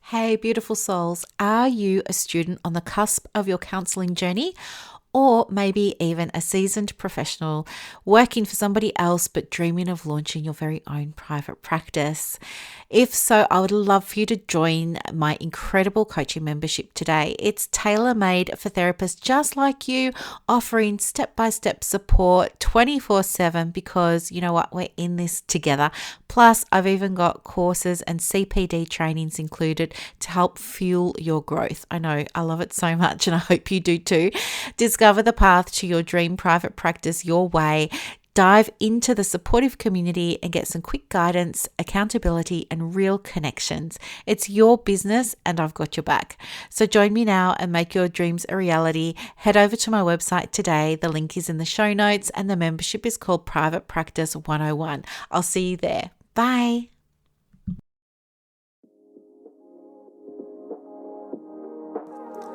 Hey, beautiful souls, are you a student on the cusp of your counseling journey? Or maybe even a seasoned professional working for somebody else but dreaming of launching your very own private practice? If so, I would love for you to join my incredible coaching membership today. It's tailor made for therapists just like you, offering step by step support 24/7 because you know what? We're in this together. Plus, I've even got courses and CPD trainings included to help fuel your growth. I know, I love it so much, and I hope you do too. Discover the path to your dream private practice your way. Dive into the supportive community and get some quick guidance, accountability, and real connections. It's your business, and I've got your back. So join me now and make your dreams a reality. Head over to my website today. The link is in the show notes, and the membership is called Private Practice 101. I'll see you there. Bye.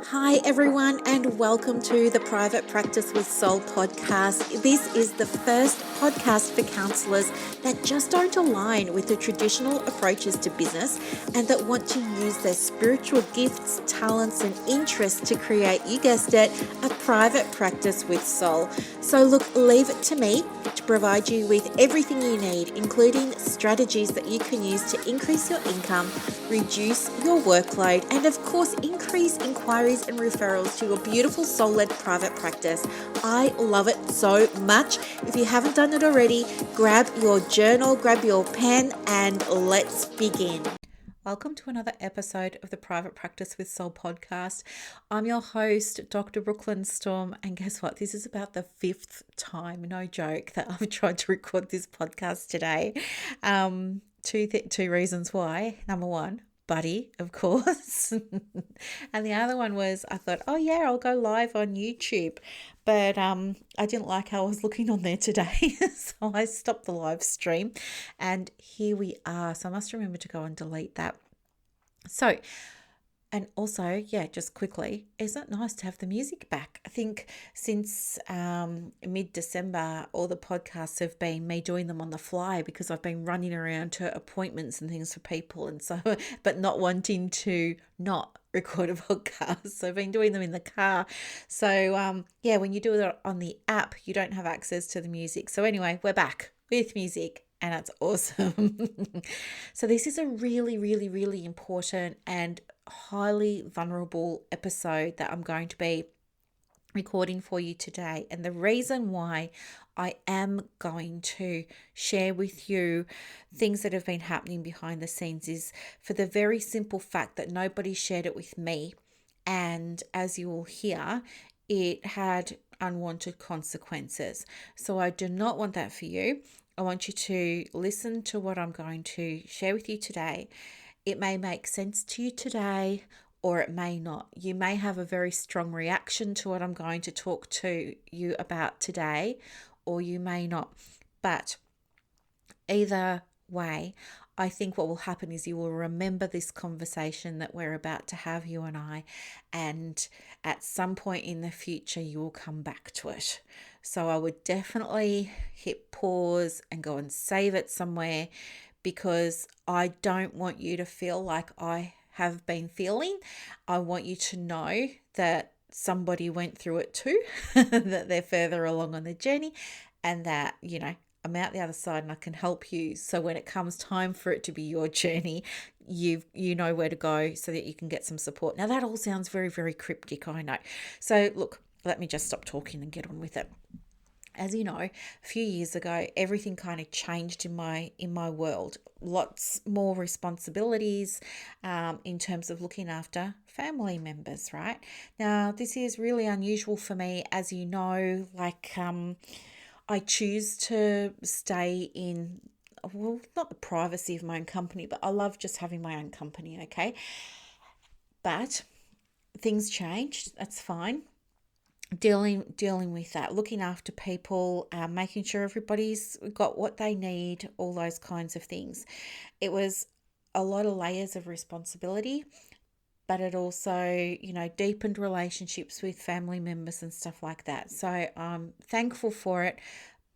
Hi, everyone, and welcome to the Private Practice with Soul podcast. This is the first podcast for counsellors that just don't align with the traditional approaches to business and that want to use their spiritual gifts, talents, and interests to create, you guessed it, a private practice with soul. So, look, leave it to me to provide you with everything you need, including strategies that you can use to increase your income, reduce your workload, and of course, increase inquiries and referrals to your beautiful soul-led private practice. I love it so much. If you haven't done it already, grab your journal, grab your pen, and let's begin. Welcome to another episode of the Private Practice with Soul podcast. I'm your host, Dr. Brooklyn Storme, and guess what? This is about the fifth time, no joke, that I've tried to record this podcast today. Two reasons why. Number one, Buddy, of course. And the other one was I thought, oh yeah, I'll go live on YouTube. But I didn't like how I was looking on there today. So I stopped the live stream and here we are. So I must remember to go and delete that. So, and also, yeah, just quickly, isn't it nice to have the music back? I think since mid-December, all the podcasts have been me doing them on the fly because I've been running around to appointments and things for people, and so, but not wanting to not record a podcast. So I've been doing them in the car. So yeah, when you do it on the app, you don't have access to the music. So anyway, we're back with music. And that's awesome. So this is a really, really, really important and highly vulnerable episode that I'm going to be recording for you today. And the reason why I am going to share with you things that have been happening behind the scenes is for the very simple fact that nobody shared it with me. And as you will hear, it had unwanted consequences. So I do not want that for you. I want you to listen to what I'm going to share with you today. It may make sense to you today, or it may not. You may have a very strong reaction to what I'm going to talk to you about today, or you may not. But either way, I think what will happen is you will remember this conversation that we're about to have, you and I, and at some point in the future, you will come back to it. So I would definitely hit pause and go and save it somewhere because I don't want you to feel like I have been feeling. I want you to know that somebody went through it too, that they're further along on the journey, and that, you know, I'm out the other side and I can help you. So when it comes time for it to be your journey, you know where to go so that you can get some support. Now that all sounds very, very cryptic, I know. So look, let me just stop talking and get on with it. As you know, a few years ago, everything kind of changed in my world. Lots more responsibilities in terms of looking after family members, right? Now, this is really unusual for me, as you know, I choose to stay in, well, not the privacy of my own company, but I love just having my own company, okay? But things changed, that's fine. Dealing with that, looking after people, making sure everybody's got what they need, all those kinds of things. It was a lot of layers of responsibility, but it also, deepened relationships with family members and stuff like that. So I'm thankful for it,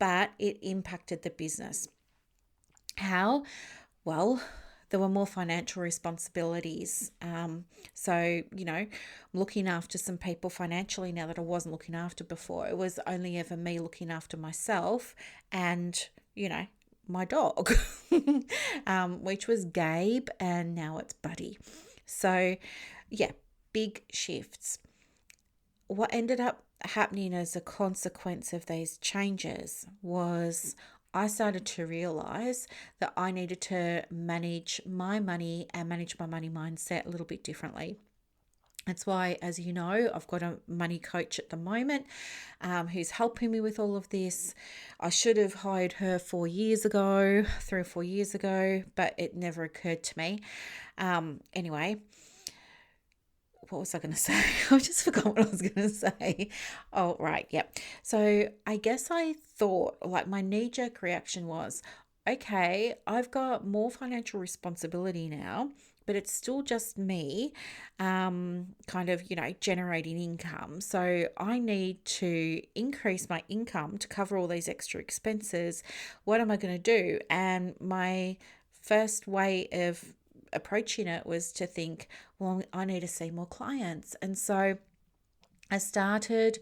but it impacted the business. How? Well, there were more financial responsibilities. So, I'm looking after some people financially now that I wasn't looking after before. It was only ever me looking after myself and, my dog, which was Gabe, and now it's Buddy. So, yeah, big shifts. What ended up happening as a consequence of these changes was I started to realize that I needed to manage my money and manage my money mindset a little bit differently. That's why, as you know, I've got a money coach at the moment who's helping me with all of this. I should have hired her 3 or 4 years ago, but it never occurred to me. Anyway, what was I going to say? I just forgot what I was going to say. Oh, right. Yep. So I guess I thought, like, my knee-jerk reaction was, okay, I've got more financial responsibility now, but it's still just me kind of, generating income. So I need to increase my income to cover all these extra expenses. What am I going to do? And my first way of approaching it was to think, well, I need to see more clients. And so I started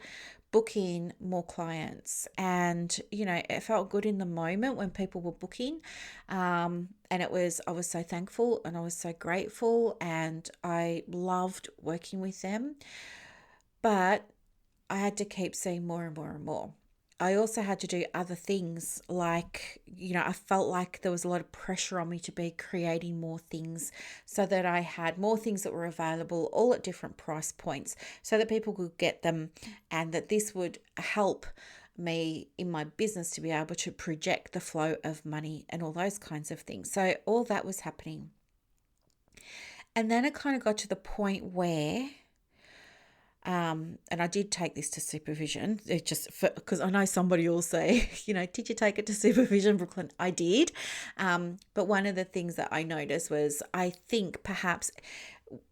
booking more clients, and it felt good in the moment when people were booking, and I was so thankful and I was so grateful, and I loved working with them. But I had to keep seeing more and more and more. I also had to do other things like, I felt like there was a lot of pressure on me to be creating more things so that I had more things that were available all at different price points so that people could get them, and that this would help me in my business to be able to project the flow of money and all those kinds of things. So all that was happening. And then it kind of got to the point where and I did take this to supervision. It just because I know somebody will say, did you take it to supervision, Brooklyn? I did. But one of the things that I noticed was, I think perhaps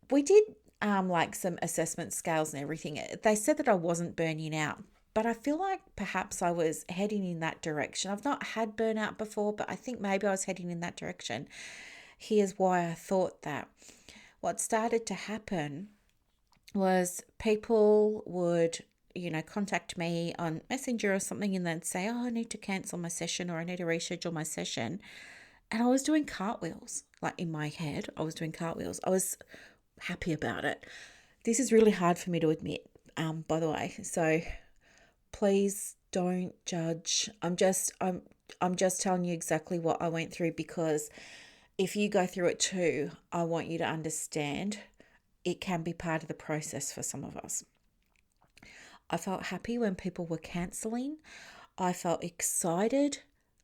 we did like some assessment scales and everything. They said that I wasn't burning out, but I feel like perhaps I was heading in that direction. I've not had burnout before, but I think maybe I was heading in that direction. Here's why I thought that. What started to happen was people would, contact me on Messenger or something, and then say, oh, I need to cancel my session, or I need to reschedule my session. And I was doing cartwheels, like in my head, I was doing cartwheels. I was happy about it. This is really hard for me to admit, by the way. So please don't judge. I'm just telling you exactly what I went through, because if you go through it too, I want you to understand it can be part of the process for some of us. I felt happy when people were cancelling. I felt excited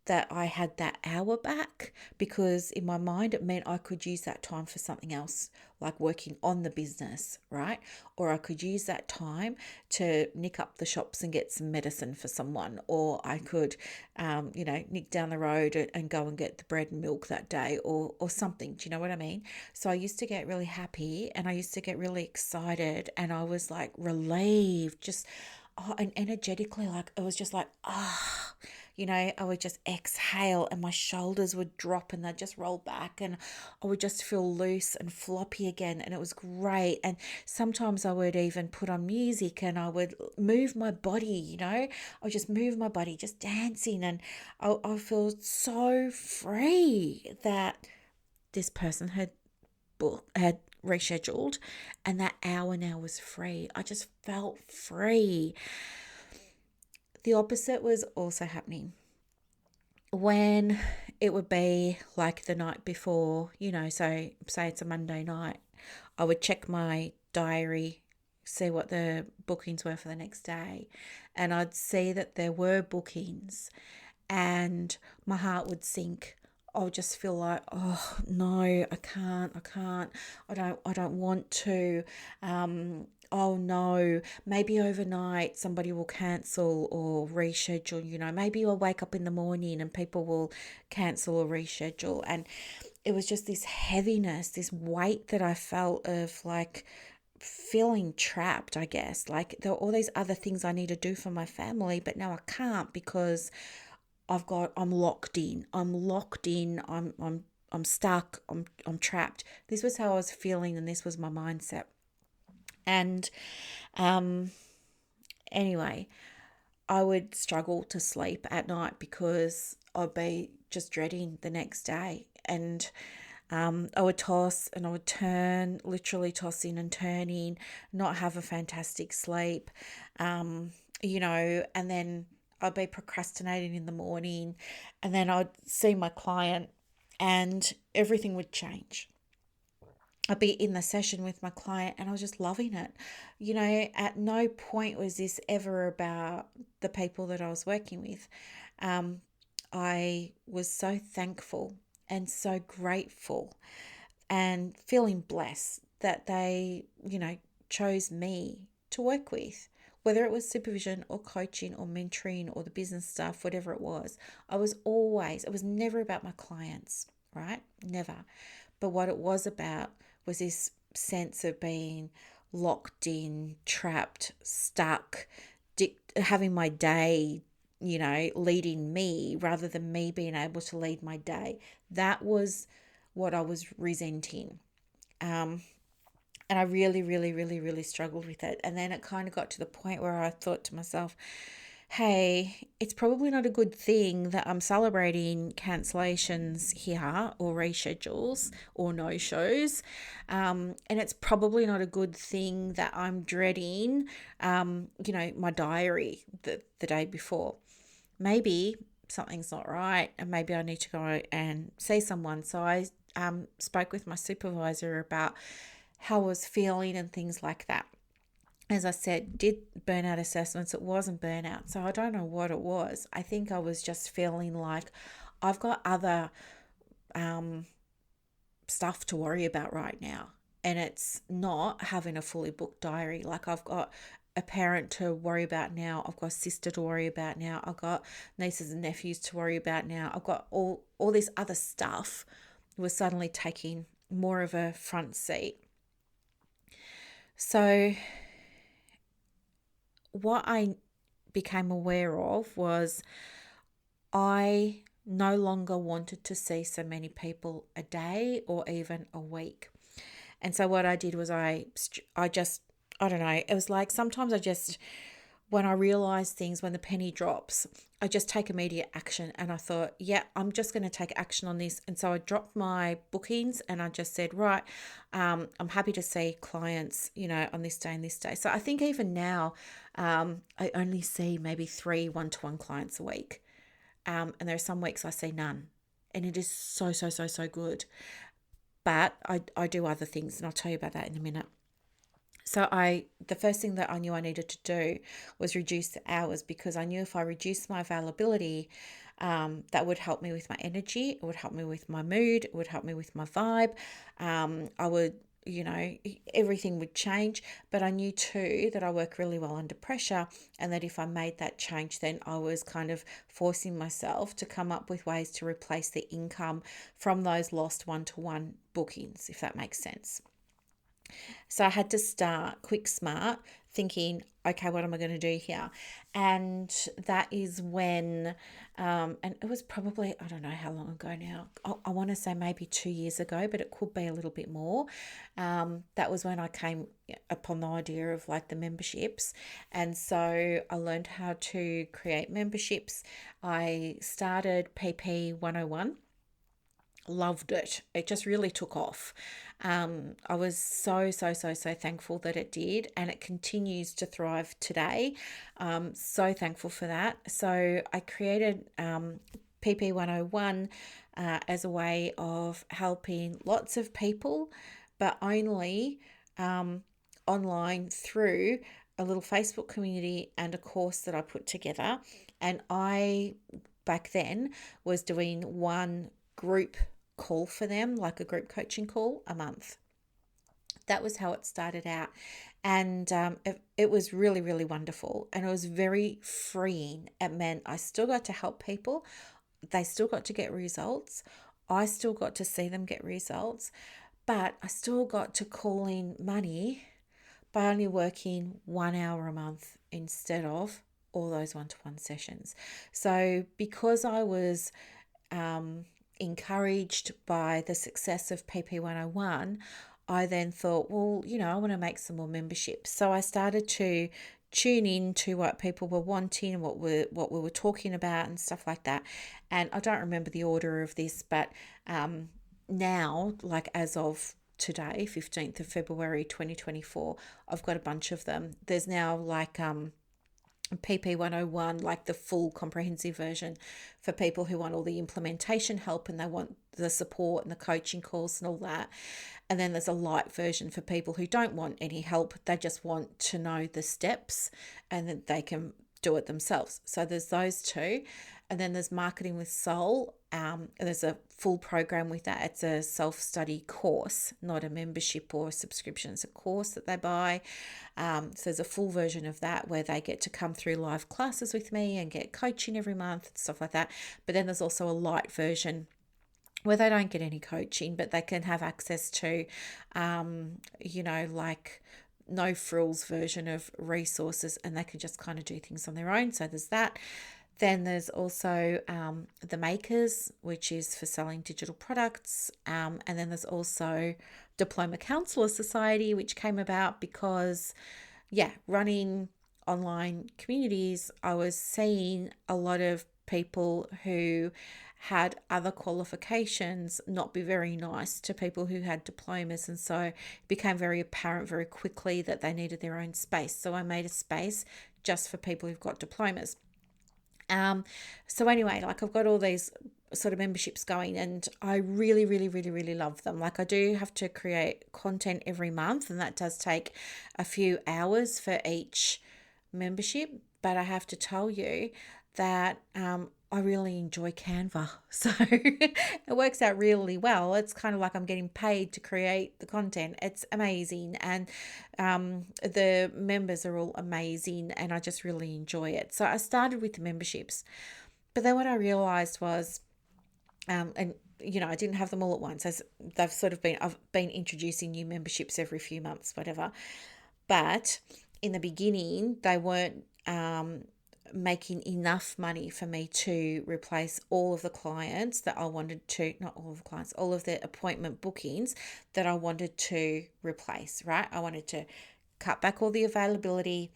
that I had that hour back, because in my mind it meant I could use that time for something else, like working on the business, right? Or I could use that time to nick up the shops and get some medicine for someone, or I could, nick down the road and go and get the bread and milk that day, or something. Do you know what I mean? So I used to get really happy and I used to get really excited, and I was like relieved, just and energetically, like it was just like, I would just exhale and my shoulders would drop and they'd just roll back, and I would just feel loose and floppy again, and it was great. And sometimes I would even put on music and I would move my body, I would just move my body, just dancing, and I feel so free that this person had rescheduled, and that hour now was free. I just felt free. The opposite was also happening. When it would be like the night before, so say it's a Monday night, I would check my diary, see what the bookings were for the next day, and I'd see that there were bookings, and my heart would sink. I would just feel like, oh no, I can't, I don't want to. Oh no, maybe overnight somebody will cancel or reschedule, maybe I'll wake up in the morning and people will cancel or reschedule. And it was just this heaviness, this weight that I felt of like feeling trapped, I guess. Like there were all these other things I need to do for my family, but now I can't because I'm locked in. I'm I'm stuck, I'm trapped. This was how I was feeling, and this was my mindset. And anyway, I would struggle to sleep at night because I'd be just dreading the next day. And I would toss and I would turn, literally tossing and turning, not have a fantastic sleep, and then I'd be procrastinating in the morning, and then I'd see my client and everything would change. I'd be in the session with my client and I was just loving it. At no point was this ever about the people that I was working with. I was so thankful and so grateful and feeling blessed that they, chose me to work with. Whether it was supervision or coaching or mentoring or the business stuff, whatever it was, it was never about my clients, right? Never. But what it was about was this sense of being locked in, trapped, stuck, having my day, leading me rather than me being able to lead my day. That was what I was resenting. And I really, really, really, really struggled with it. And then it kind of got to the point where I thought to myself, hey, it's probably not a good thing that I'm celebrating cancellations here or reschedules or no shows. And it's probably not a good thing that I'm dreading, my diary the day before. Maybe something's not right and maybe I need to go and see someone. So I spoke with my supervisor about how I was feeling and things like that. As I said, did burnout assessments. It wasn't burnout. So I don't know what it was. I think I was just feeling like I've got other stuff to worry about right now. And it's not having a fully booked diary. Like I've got a parent to worry about now. I've got a sister to worry about now. I've got nieces and nephews to worry about now. I've got all this other stuff was suddenly taking more of a front seat. So what I became aware of was I no longer wanted to see so many people a day or even a week. And so what I did was I don't know, it was like sometimes when I realize things, when the penny drops, I just take immediate action. And I thought, yeah, I'm just going to take action on this. And so I dropped my bookings and I just said, right, I'm happy to see clients, on this day and this day. So I think even now, I only see maybe 3 one-to-one clients a week. And there are some weeks I see none. And it is so, so, so, so good. But I do other things, and I'll tell you about that in a minute. So the first thing that I knew I needed to do was reduce the hours, because I knew if I reduced my availability, that would help me with my energy. It would help me with my mood. It would help me with my vibe. I would, everything would change. But I knew too that I work really well under pressure, and that if I made that change, then I was kind of forcing myself to come up with ways to replace the income from those lost one-to-one bookings, if that makes sense. So I had to start quick, smart, thinking, okay, what am I going to do here? And that is when, and it was probably, I don't know how long ago now. I want to say maybe 2 years ago, but it could be a little bit more. That was when I came upon the idea of like the memberships. And so I learned how to create memberships. I started PP 101. Loved it. It just really took off. I was so thankful that it did, and it continues to thrive today. So thankful for that. So I created PP 101 as a way of helping lots of people, but only online through a little Facebook community and a course that I put together. And I back then was doing one group call for them, like a group coaching call a month. That was how it started out. And it was really, really wonderful. And it was very freeing. It meant I still got to help people. They still got to get results. I still got to see them get results. But I still got to call in money by only working 1 hour a month instead of all those one-to-one sessions. So because I was encouraged by the success of PP101, I then thought, well, I want to make some more memberships. So I started to tune in to what people were wanting, what we were talking about and stuff like that. And I don't remember the order of this, but now, like as of today, 15th of February 2024, I've got a bunch of them. There's now like PP101, like the full comprehensive version for people who want all the implementation help and they want the support and the coaching calls and all that. And then there's a light version for people who don't want any help. They just want to know the steps and that they can do it themselves. So there's those two. And then there's Marketing with Soul. There's a full program with that. It's a self-study course, not a membership or a subscription. It's a course that they buy. So there's a full version of that where they get to come through live classes with me and get coaching every month and stuff like that. But then there's also a light version where they don't get any coaching, but they can have access to, like no frills version of resources, and they can just kind of do things on their own. So there's that. Then there's also the Makers, which is for selling digital products. And then there's also Diploma Counsellor Society, which came about because, running online communities, I was seeing a lot of people who had other qualifications not be very nice to people who had diplomas. And so it became very apparent very quickly that they needed their own space. So I made a space just for people who've got diplomas. So anyway, like I've got all these sort of memberships going and I really, really, really, really love them. Like I do have to create content every month and that does take a few hours for each membership. But I have to tell you that I really enjoy Canva. So it works out really well. It's kind of like I'm getting paid to create the content. It's amazing. And the members are all amazing and I just really enjoy it. So I started with the memberships. But then what I realized was, I didn't have them all at once. As they've sort of I've been introducing new memberships every few months, whatever. But in the beginning, they weren't making enough money for me to replace all of the clients that I wanted to, not all of the clients, all of the appointment bookings that I wanted to replace, right? I wanted to cut back all the availability,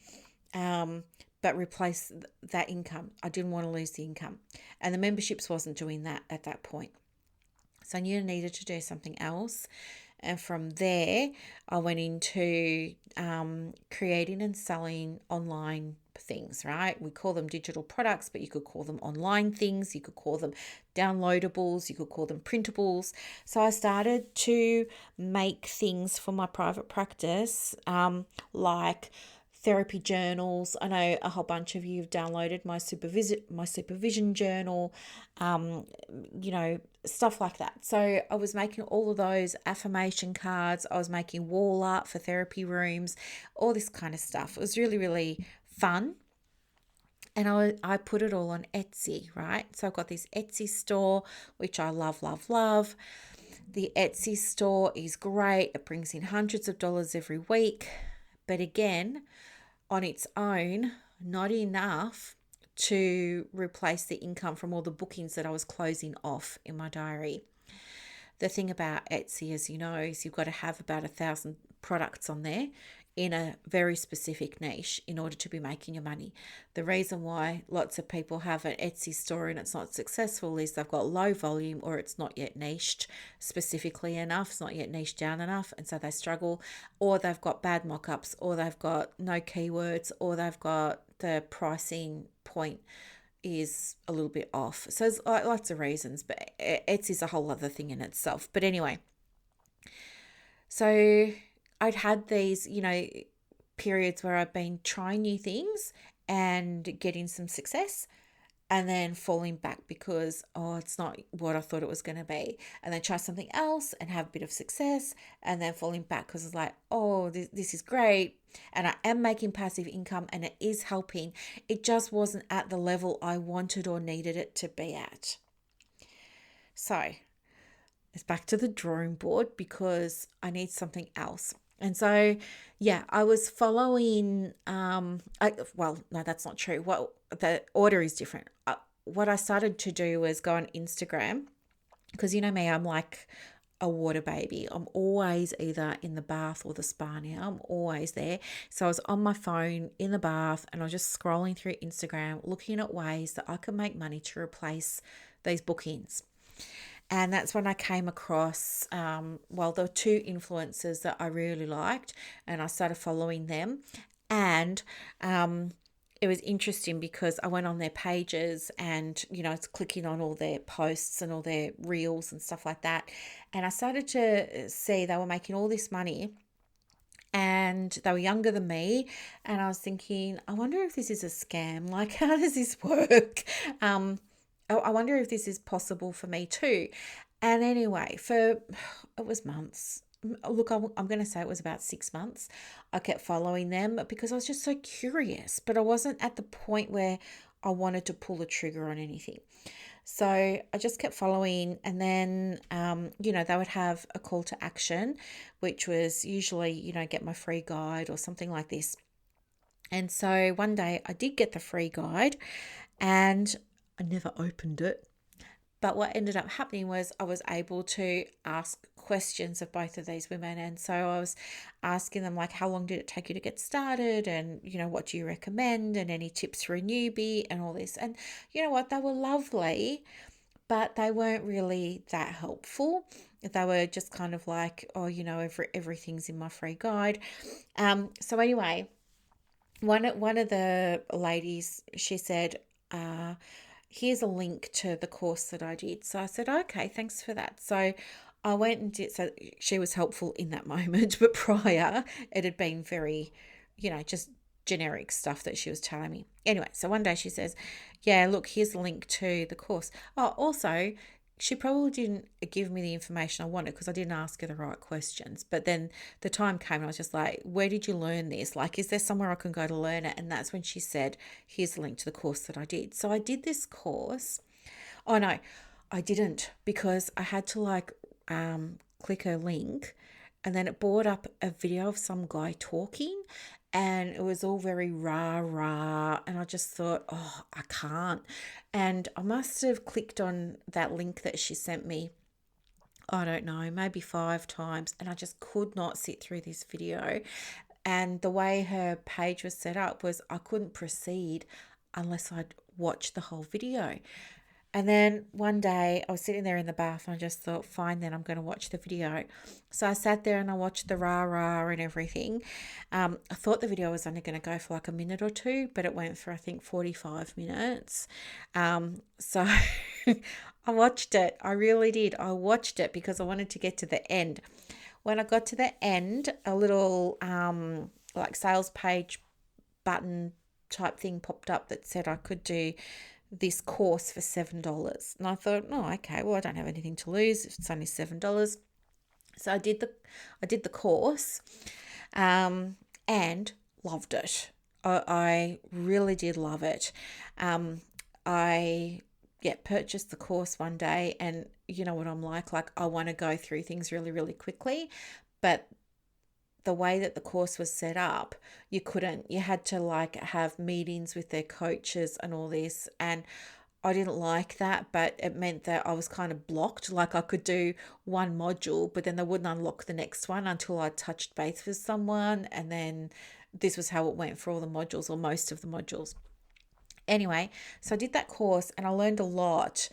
but replace that income. I didn't want to lose the income. And the memberships wasn't doing that at that point. So I knew I needed to do something else. And from there, I went into creating and selling online things, right? We call them digital products, but you could call them online things. You could call them downloadables. You could call them printables. So I started to make things for my private practice, like therapy journals. I know a whole bunch of you have downloaded my supervision journal, stuff like that. So I was making all of those affirmation cards. I was making wall art for therapy rooms, all this kind of stuff. It was really, really fun. And I put it all on Etsy, right? So I've got this Etsy store, which I love, love, love. The Etsy store is great. It brings in hundreds of dollars every week. But again, on its own, not enough to replace the income from all the bookings that I was closing off in my diary. The thing about Etsy, as you know, is you've got to have about 1,000 products on there in a very specific niche in order to be making your money. The reason why lots of people have an Etsy store and it's not successful is they've got low volume or it's not yet niched specifically enough, it's not yet niched down enough, and so they struggle, or they've got bad mock-ups, or they've got no keywords, or they've got the pricing point is a little bit off. So there's lots of reasons, but Etsy's a whole other thing in itself. But anyway, so I'd had these, periods where I've been trying new things and getting some success and then falling back because, it's not what I thought it was going to be. And then try something else and have a bit of success and then falling back because it's like, this is great. And I am making passive income and it is helping. It just wasn't at the level I wanted or needed it to be at. So it's back to the drawing board because I need something else. And so, I was following, no, that's not true. Well, the order is different. What I started to do was go on Instagram because you know me, I'm like a water baby. I'm always either in the bath or the spa now. I'm always there. So I was on my phone in the bath and I was just scrolling through Instagram, looking at ways that I could make money to replace these bookings. And that's when I came across, there were two influencers that I really liked, and I started following them. And it was interesting because I went on their pages and, it's clicking on all their posts and all their reels and stuff like that. And I started to see they were making all this money and they were younger than me. And I was thinking, I wonder if this is a scam. Like, how does this work? I wonder if this is possible for me too. And anyway, it was months. Look, I'm going to say it was about 6 months. I kept following them because I was just so curious, but I wasn't at the point where I wanted to pull the trigger on anything. So I just kept following, and then, they would have a call to action, which was usually, get my free guide or something like this. And so one day I did get the free guide and I never opened it. But what ended up happening was I was able to ask questions of both of these women. And so I was asking them, like, how long did it take you to get started? And, what do you recommend? And any tips for a newbie and all this. And you know what? They were lovely, but they weren't really that helpful. They were just kind of like, oh, everything's in my free guide. So anyway, one of the ladies, she said, here's a link to the course that I did. So I said, okay, thanks for that. So I went and did, so she was helpful in that moment, but prior it had been very, just generic stuff that she was telling me. Anyway, so one day she says, yeah, look, here's a link to the course. Oh, also, she probably didn't give me the information I wanted because I didn't ask her the right questions. But then the time came and I was just like, where did you learn this? Like, is there somewhere I can go to learn it? And that's when she said, here's a link to the course that I did. So I did this course. Oh, no, I didn't, because I had to click a link and then it brought up a video of some guy talking and it was all very rah rah, and I just thought, oh, I can't. And I must have clicked on that link that she sent me, I don't know, maybe 5 times, and I just could not sit through this video. And the way her page was set up was I couldn't proceed unless I'd watched the whole video. And then one day I was sitting there in the bath and I just thought, fine, then I'm going to watch the video. So I sat there and I watched the rah-rah and everything. I thought the video was only going to go for like a minute or two, but it went for, I think, 45 minutes. So I watched it. I really did. I watched it because I wanted to get to the end. When I got to the end, a little sales page button type thing popped up that said I could do this course for $7. And I thought, oh, okay, well, I don't have anything to lose. It's only $7. So I did the course and loved it. I really did love it. I purchased the course one day, and you know what I'm like I want to go through things really, really quickly, but the way that the course was set up, you couldn't. You had to have meetings with their coaches and all this, and I didn't like that, but it meant that I was kind of blocked. Like I could do one module, but then they wouldn't unlock the next one until I touched base with someone, and then this was how it went for all the modules, or most of the modules. Anyway, so I did that course and I learned a lot.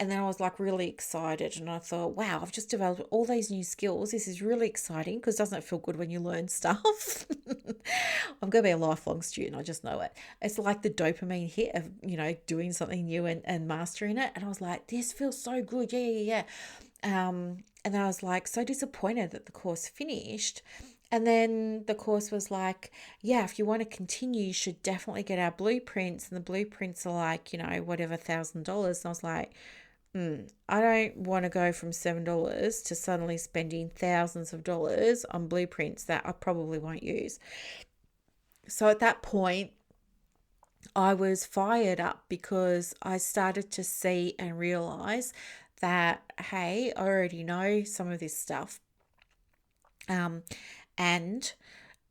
And then I was really excited, and I thought, wow, I've just developed all these new skills. This is really exciting, because doesn't it feel good when you learn stuff? I'm going to be a lifelong student. I just know it. It's like the dopamine hit of, doing something new and mastering it. And I was like, this feels so good. Yeah. And then I was so disappointed that the course finished. And then the course was yeah, if you want to continue, you should definitely get our blueprints. And the blueprints are whatever, $1,000. And I was like, I don't want to go from $7 to suddenly spending thousands of dollars on blueprints that I probably won't use. So at that point, I was fired up because I started to see and realize that, hey, I already know some of this stuff. And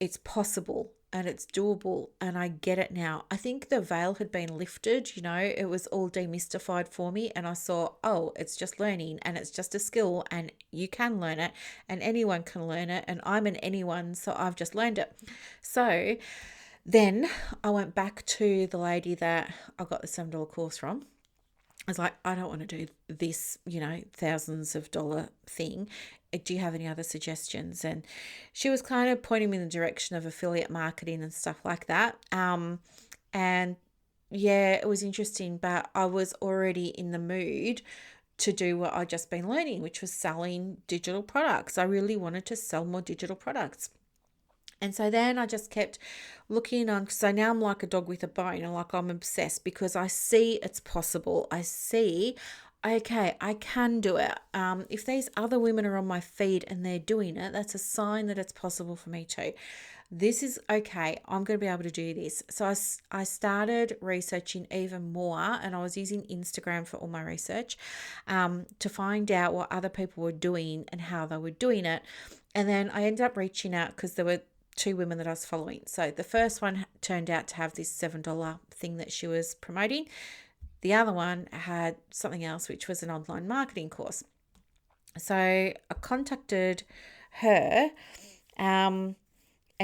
it's possible and it's doable, and I get it now. I think the veil had been lifted, it was all demystified for me, and I saw, oh, it's just learning and it's just a skill and you can learn it and anyone can learn it, and I'm an anyone, so I've just learned it. So then I went back to the lady that I got the $7 course from. I was like, I don't want to do this, thousands of dollar thing. Do you have any other suggestions? And she was kind of pointing me in the direction of affiliate marketing and stuff like that. And yeah, it was interesting, but I was already in the mood to do what I'd just been learning, which was selling digital products. I really wanted to sell more digital products. And so then I just kept looking on, so now I'm like a dog with a bone, and like I'm obsessed because I see it's possible. I see, okay, I can do it. If these other women are on my feed and they're doing it, that's a sign that it's possible for me too. This is okay. I'm going to be able to do this. So I started researching even more, and I was using Instagram for all my research to find out what other people were doing and how they were doing it. And then I ended up reaching out because there were 2 women that I was following. So the first one turned out to have this $7 thing that she was promoting. The other one had something else, which was an online marketing course. So I contacted her, and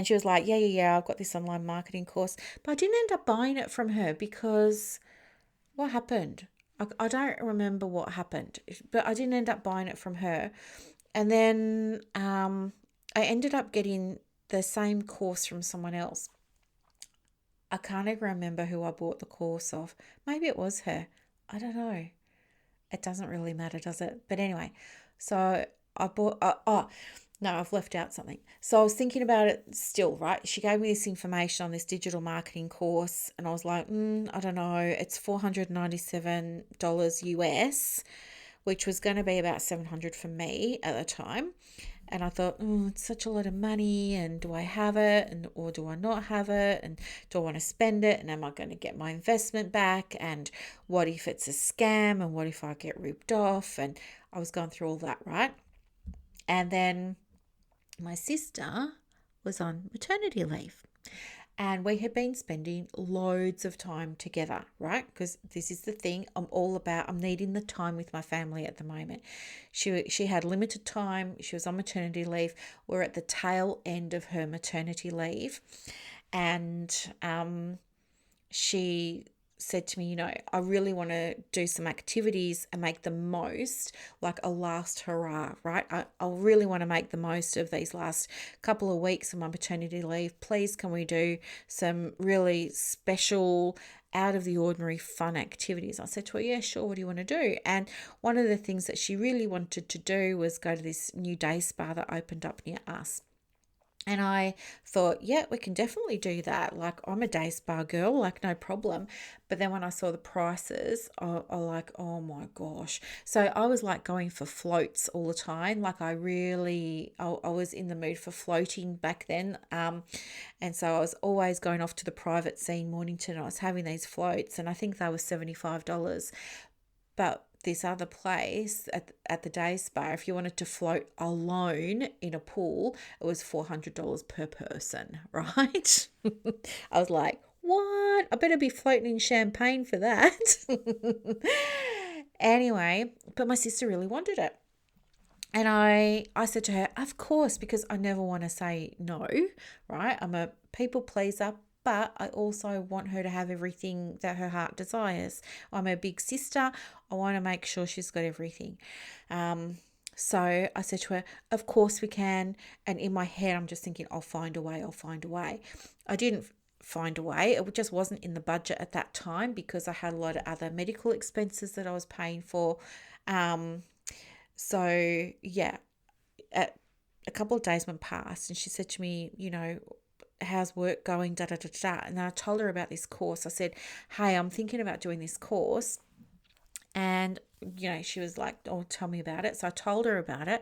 she was like, yeah, I've got this online marketing course. But I didn't end up buying it from her because what happened? I don't remember what happened, but I didn't end up buying it from her. And then I ended up getting the same course from someone else. I can't even remember who I bought the course of. Maybe it was her. I don't know. It doesn't really matter, does it? But anyway, so I bought, no, I've left out something. So I was thinking about it still, right? She gave me this information on this digital marketing course, and I was like, I don't know. It's $497 US, which was going to be about $700 for me at the time. And I thought, it's such a lot of money, and do I have it, or do I not have it, and do I want to spend it, and am I going to get my investment back, and what if it's a scam, and what if I get ripped off? And I was going through all that, right? And then my sister was on maternity leave, and we had been spending loads of time together, right? Because this is the thing I'm needing the time with my family at the moment. She had limited time. She was on maternity leave. We're at the tail end of her maternity leave. And she said to me, I really want to do some activities and make the most, like a last hurrah, right? I really want to make the most of these last couple of weeks of my maternity leave. Please, can we do some really special, out of the ordinary fun activities? I said to her, yeah, sure. What do you want to do? And one of the things that she really wanted to do was go to this new day spa that opened up near us. And I thought, yeah, we can definitely do that. Like, I'm a day spa girl, like, no problem. But then when I saw the prices, I like, oh my gosh. So I was like going for floats all the time. Like, I was in the mood for floating back then. And so I was always going off to the private sea in Mornington. I was having these floats, and I think they were $75. But this other place at the day spa, if you wanted to float alone in a pool, it was $400 per person, right? I was like, what? I better be floating in champagne for that. Anyway, but my sister really wanted it. And I said to her, of course, because I never want to say no, right? I'm a people pleaser, but I also want her to have everything that her heart desires. I'm her big sister. I want to make sure she's got everything. So I said to her, of course we can. And in my head, I'm just thinking, I'll find a way. I didn't find a way. It just wasn't in the budget at that time because I had a lot of other medical expenses that I was paying for. So yeah, a couple of days went past, and she said to me, how's work going, da, da, da, da. And then I told her about this course. I said, hey, I'm thinking about doing this course. And, she was like, oh, tell me about it. So I told her about it.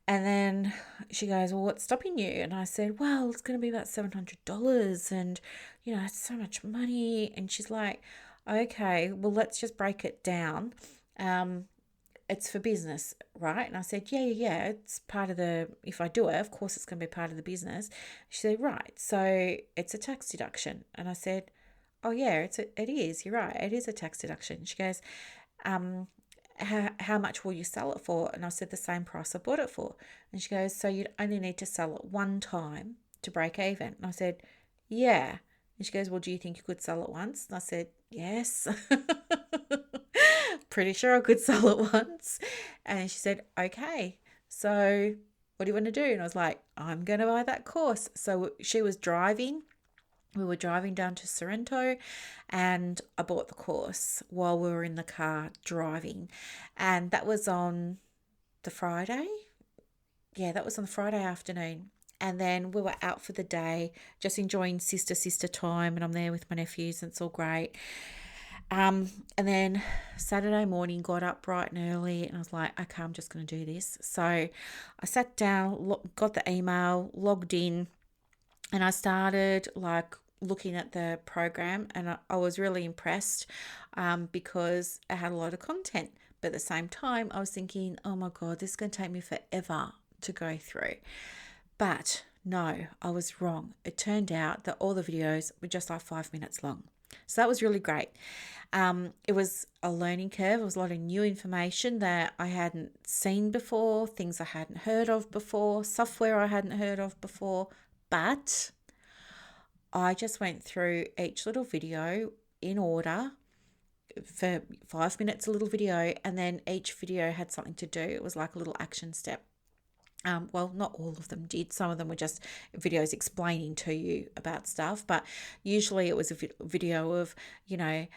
And then she goes, well, what's stopping you? And I said, well, it's going to be about $700 and, it's so much money. And she's like, okay, well, let's just break it down. it's for business, right? And I said, yeah, it's part of the, if I do it, of course it's going to be part of the business. She said, right, so it's a tax deduction. And I said, oh yeah, it is, you're right, it is a tax deduction. She goes, how much will you sell it for? And I said, the same price I bought it for. And she goes, so you'd only need to sell it one time to break even. And I said, yeah. And she goes, well, do you think you could sell it once? And I said, yes. Pretty sure I could sell it once. And she said, okay, so what do you want to do? And I was like, I'm going to buy that course. So she was driving. We were driving down to Sorrento, and I bought the course while we were in the car driving. And that was on the Friday. Yeah, that was on the Friday afternoon. And then we were out for the day, just enjoying sister time. And I'm there with my nephews, and it's all great. And then Saturday morning, got up bright and early, and I was like, okay, I'm just going to do this. So I sat down, got the email, logged in, and I started like looking at the program, and I was really impressed because it had a lot of content. But at the same time, I was thinking, oh my God, this is going to take me forever to go through. But no, I was wrong. It turned out that all the videos were just like 5 minutes long. So that was really great. It was a learning curve. It was a lot of new information that I hadn't seen before, things I hadn't heard of before, software I hadn't heard of before. But I just went through each little video in order for 5 minutes, a little video, and then each video had something to do. It was like a little action step. Well, not all of them did. Some of them were just videos explaining to you about stuff, but usually it was a video of,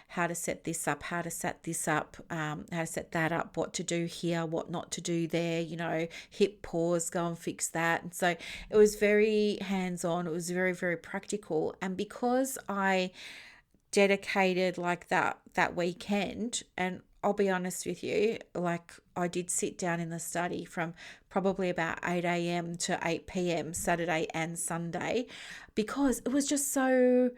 how to set this up, how to set this up, how to set that up, what to do here, what not to do there, hit pause, go and fix that. And so it was very hands-on. It was very, very practical. And because I dedicated like that weekend, and I'll be honest with you, like I did sit down in the study from probably about 8 a.m. to 8 p.m. Saturday and Sunday, because it was just so,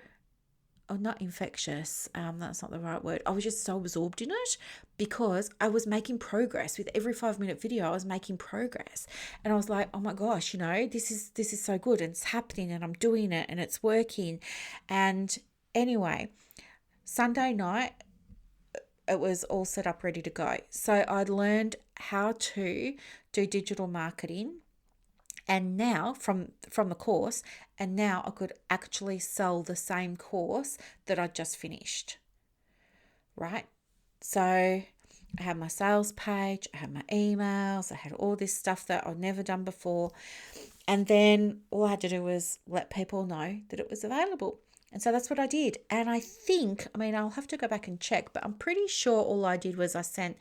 not infectious, that's not the right word. I was just so absorbed in it because I was making progress. With every 5-minute video, I was making progress. And I was like, oh my gosh, this is so good, and it's happening, and I'm doing it, and it's working. And anyway, Sunday night, it was all set up, ready to go. So I'd learned how to do digital marketing, and now from the course, and now I could actually sell the same course that I just finished, right? So I had my sales page, I had my emails, I had all this stuff that I'd never done before. And then all I had to do was let people know that it was available. And so that's what I did. And I think, I'll have to go back and check, but I'm pretty sure all I did was I sent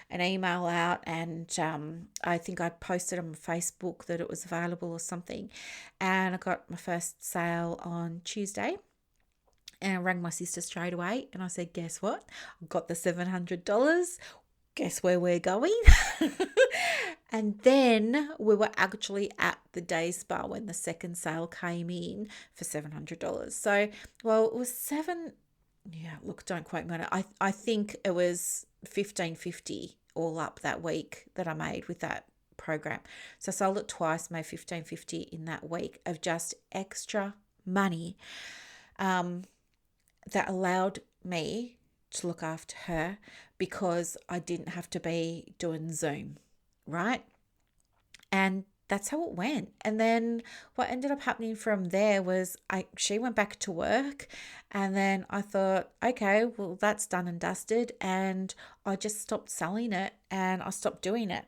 an email out, and I think I posted on Facebook that it was available or something. And I got my first sale on Tuesday. And I rang my sister straight away, and I said, guess what? I got the $700. Guess where we're going? And then we were actually at the day spa when the second sale came in for $700. So, well, it was don't quote me on it. I think it was $1,550 all up that week that I made with that program. So I sold it twice, made $1,550 in that week of just extra money that allowed me to look after her, because I didn't have to be doing Zoom, right? And that's how it went. And then what ended up happening from there was she went back to work, and then I thought, okay, well, that's done and dusted, and I just stopped selling it and I stopped doing it.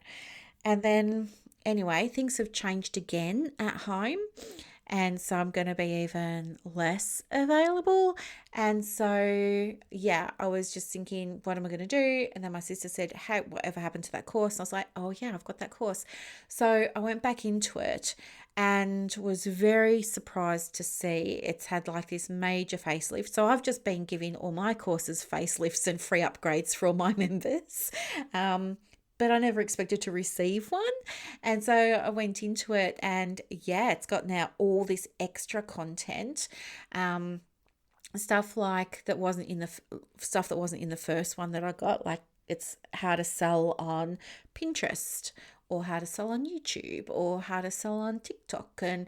And then anyway, things have changed again at home. And so I'm going to be even less available. And so, yeah, I was just thinking, what am I going to do? And then my sister said, hey, whatever happened to that course? And I was like, oh, yeah, I've got that course. So I went back into it and was very surprised to see it's had like this major facelift. So I've just been giving all my courses facelifts and free upgrades for all my members. But I never expected to receive one. And so I went into it, and yeah, it's got now all this extra content, stuff that wasn't in the first one that I got, like It's how to sell on Pinterest, or how to sell on YouTube, or how to sell on TikTok, and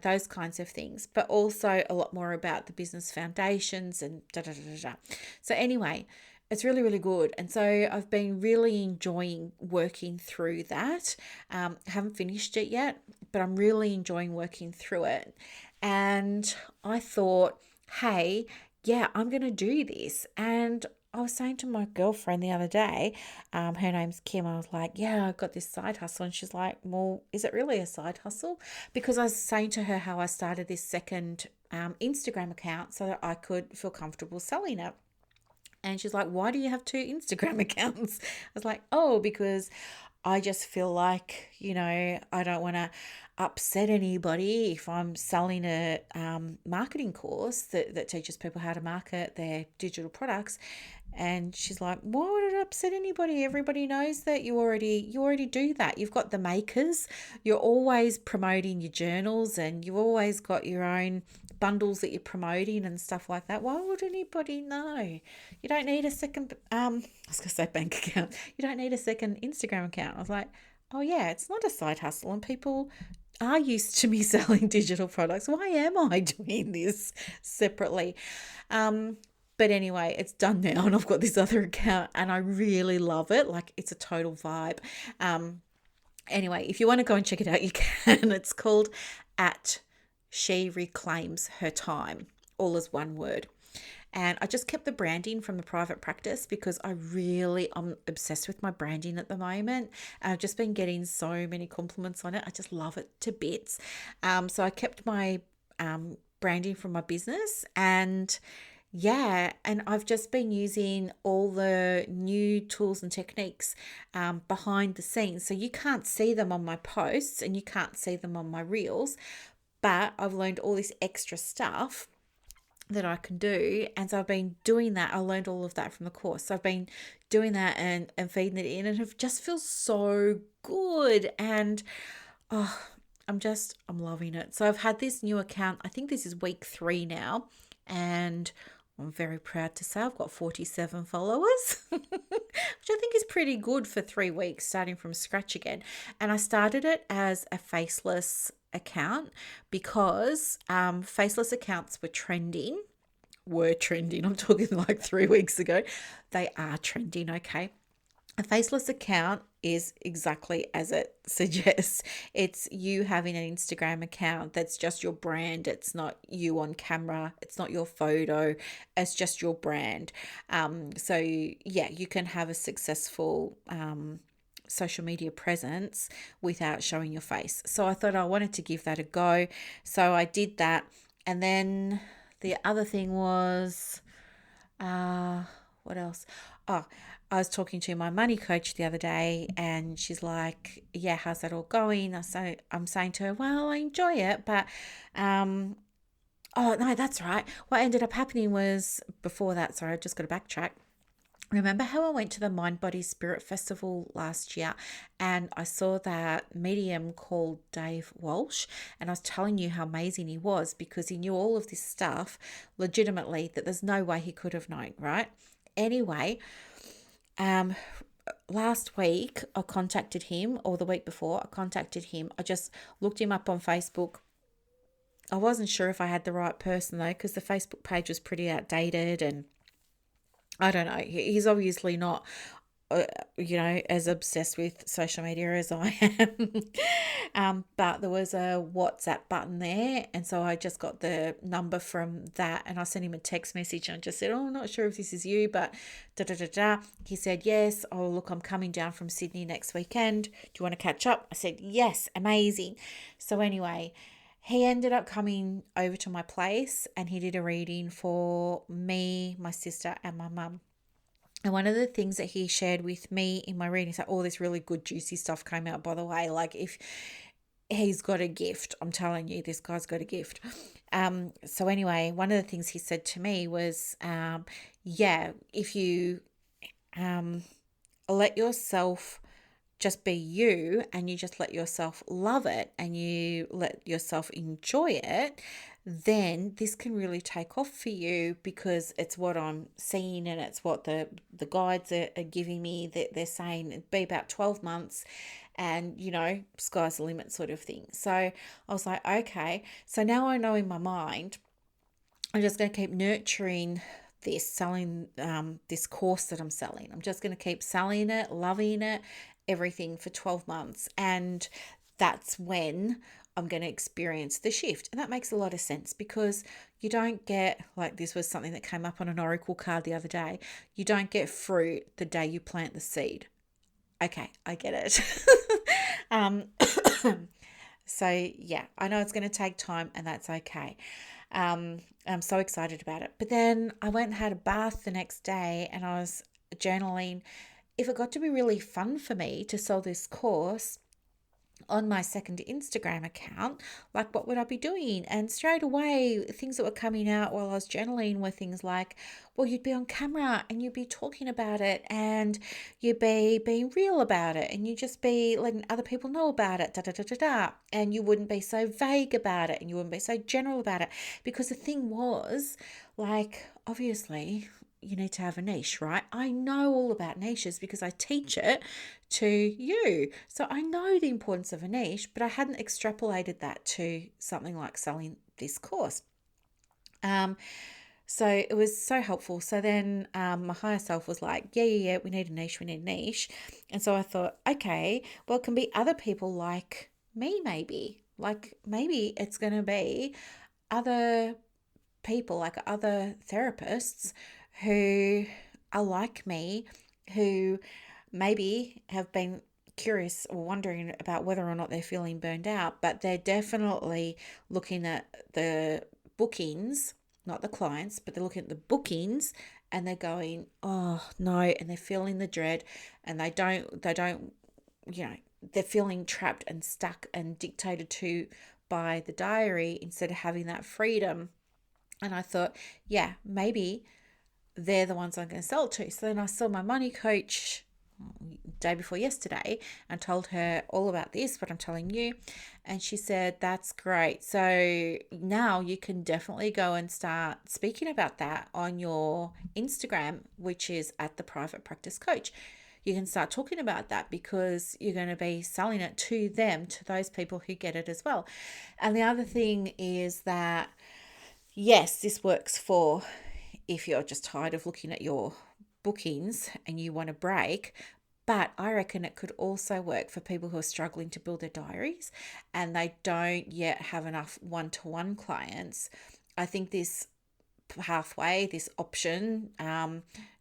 those kinds of things. But also a lot more about the business foundations and da da da da da. So anyway, it's really, really good. And so I've been really enjoying working through that. I haven't finished it yet, but I'm really enjoying working through it. And I thought, hey, yeah, I'm going to do this. And I was saying to my girlfriend the other day, her name's Kim, I was like, yeah, I've got this side hustle. And she's like, well, is it really a side hustle? Because I was saying to her how I started this second Instagram account so that I could feel comfortable selling it. And she's like, why do you have two Instagram accounts? I was like, oh, because I just feel like, I don't want to upset anybody if I'm selling a marketing course that teaches people how to market their digital products. And she's like, why would it upset anybody? Everybody knows that you already do that. You've got the makers. You're always promoting your journals, and you've always got your own bundles that you're promoting and stuff like that. Why would anybody know? You don't need a second, I was going to say bank account. You don't need a second Instagram account. I was like, oh yeah, it's not a side hustle, and people are used to me selling digital products. Why am I doing this separately? But anyway, it's done now, and I've got this other account, and I really love it. Like, it's a total vibe. Anyway, if you want to go and check it out, you can. It's called at She Reclaims Her Time, all as one word. And I just kept the branding from the private practice because I'm obsessed with my branding at the moment. I've just been getting so many compliments on it. I just love it to bits. So I kept my branding from my business, and I've just been using all the new tools and techniques behind the scenes. So you can't see them on my posts and you can't see them on my reels, but I've learned all this extra stuff that I can do. And so I've been doing that. I learned all of that from the course. So I've been doing that and feeding it in, and it just feels so good. And I'm loving it. So I've had this new account. I think this is week 3 now, and I'm very proud to say I've got 47 followers, which I think is pretty good for 3 weeks, starting from scratch again. And I started it as a faceless account because faceless accounts were trending. I'm talking like 3 weeks ago. They are trending, okay? A faceless account is exactly as it suggests. It's you having an Instagram account that's just your brand. It's not you on camera. It's not your photo. It's just your brand. So yeah, you can have a successful social media presence without showing your face. So I thought I wanted to give that a go. So I did that. And then the other thing was, what else? Oh, I was talking to my money coach the other day, and she's like, yeah, how's that all going? I'm saying to her, well, I enjoy it, but oh no, that's right. What ended up happening was, before that, sorry, I just got to backtrack. Remember how I went to the Mind Body Spirit Festival last year, and I saw that medium called Dave Walsh, and I was telling you how amazing he was because he knew all of this stuff legitimately that there's no way he could have known, right? Anyway, last week I contacted him, or the week before I contacted him. I just looked him up on Facebook. I wasn't sure if I had the right person though, because the Facebook page was pretty outdated, and I don't know. He's obviously not, as obsessed with social media as I am. But there was a WhatsApp button there. And so I just got the number from that, and I sent him a text message and just said, oh, I'm not sure if this is you, but da da da da. He said, yes. Oh, look, I'm coming down from Sydney next weekend. Do you want to catch up? I said, yes, amazing. So anyway, he ended up coming over to my place, and he did a reading for me, my sister, and my mum. And one of the things that he shared with me in my reading, so all this really good juicy stuff came out, by the way. Like, if he's got a gift, I'm telling you, this guy's got a gift. So anyway, one of the things he said to me was, if you let yourself just be you, and you just let yourself love it, and you let yourself enjoy it, then this can really take off for you, because it's what I'm seeing and it's what the guides are giving me, that they're saying it'd be about 12 months and, sky's the limit sort of thing. So I was like, okay, so now I know in my mind, I'm just going to keep nurturing selling this course that I'm selling. I'm just going to keep selling it, loving it, everything for 12 months. And that's when I'm going to experience the shift. And that makes a lot of sense, because you don't get, like, this was something that came up on an oracle card the other day, you don't get fruit the day you plant the seed. Okay, I get it. um, so yeah, I know it's going to take time, and that's okay. I'm so excited about it. But then I went and had a bath the next day, and I was journaling. If it got to be really fun for me to sell this course on my second Instagram account, like, what would I be doing? And straight away, things that were coming out while I was journaling were things like, well, you'd be on camera and you'd be talking about it, and you'd be being real about it, and you'd just be letting other people know about it, and you wouldn't be so vague about it, and you wouldn't be so general about it. Because the thing was, like, obviously, you need to have a niche, right? I know all about niches because I teach it to you. So I know the importance of a niche, but I hadn't extrapolated that to something like selling this course. So it was so helpful. So then my higher self was like, yeah, we need a niche. And so I thought, okay, well, it can be other people like me, maybe. Like, maybe it's going to be other people, like other therapists who are like me, who maybe have been curious or wondering about whether or not they're feeling burned out, but they're definitely looking at the bookings, not the clients, but they're looking at the bookings, and they're going, oh no, and they're feeling the dread, and they don't, they're feeling trapped and stuck and dictated to by the diary instead of having that freedom. And I thought, yeah, maybe they're the ones I'm going to sell to. So then I saw my money coach day before yesterday and told her all about this, what I'm telling you. And she said, that's great. So now you can definitely go and start speaking about that on your Instagram, which is at the Private Practice Coach. You can start talking about that, because you're going to be selling it to them, to those people who get it as well. And the other thing is that, yes, this works for if you're just tired of looking at your bookings and you want a break, but I reckon it could also work for people who are struggling to build their diaries and they don't yet have enough one-to-one clients. I think this pathway, this option,